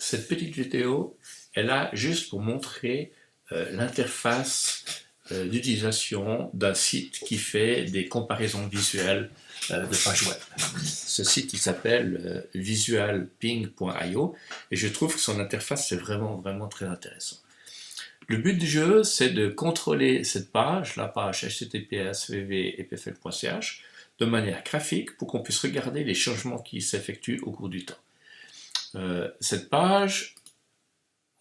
cette petite vidéo est là juste pour montrer l'interface d'utilisation d'un site qui fait des comparaisons visuelles de pages web. Ce site il s'appelle visualping.io et je trouve que son interface c'est vraiment très intéressant. Le but du jeu c'est de contrôler cette page, la page https://www.epfl.ch de manière graphique pour qu'on puisse regarder les changements qui s'effectuent au cours du temps. Cette page,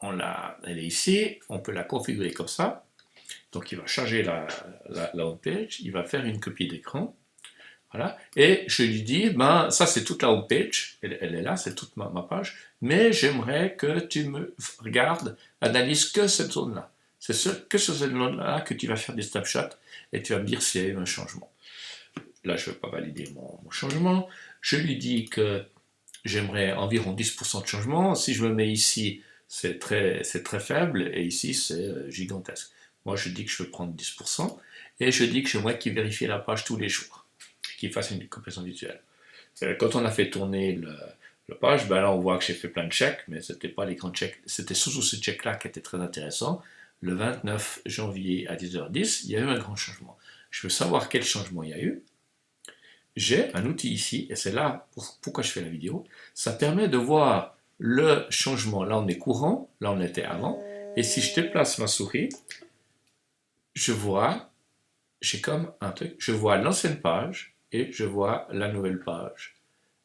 elle est ici, on peut la configurer comme ça. Donc il va charger la home page, il va faire une copie d'écran, voilà, et je lui dis, ben ça c'est toute la home page, elle est là, c'est toute ma page, mais j'aimerais que tu me regardes, analyse que cette zone-là. C'est que sur cette zone-là que tu vas faire des snapshots et tu vas me dire s'il y a eu un changement. Là je ne vais pas valider mon changement, je lui dis que j'aimerais environ 10% de changement. Si je me mets ici, c'est très faible, et ici, c'est gigantesque. Moi, je dis que je veux prendre 10%, et je dis que j'aimerais qu'il vérifie la page tous les jours, qu'il fasse une comparaison visuelle. Quand on a fait tourner la page, ben là, on voit que j'ai fait plein de checks, mais ce n'était pas les grands checks, c'était surtout ce check-là qui était très intéressant. Le 29 janvier à 10h10, il y a eu un grand changement. Je veux savoir quel changement il y a eu. J'ai un outil ici, et c'est là pourquoi je fais la vidéo, ça permet de voir le changement. Là on est courant, là on était avant, et si je déplace ma souris, je vois, j'ai comme un truc, je vois l'ancienne page, et je vois la nouvelle page,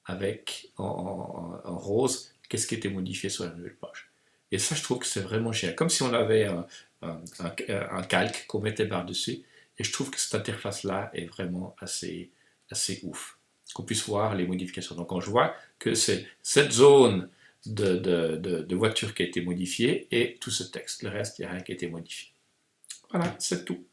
avec en rose, qu'est-ce qui était modifié sur la nouvelle page. Et ça je trouve que c'est vraiment génial, comme si on avait un calque qu'on mettait par-dessus, et je trouve que cette interface-là est vraiment assez ouf, qu'on puisse voir les modifications. Donc quand je vois que c'est cette zone de voiture qui a été modifiée et tout ce texte, le reste, il n'y a rien qui a été modifié. Voilà, c'est tout.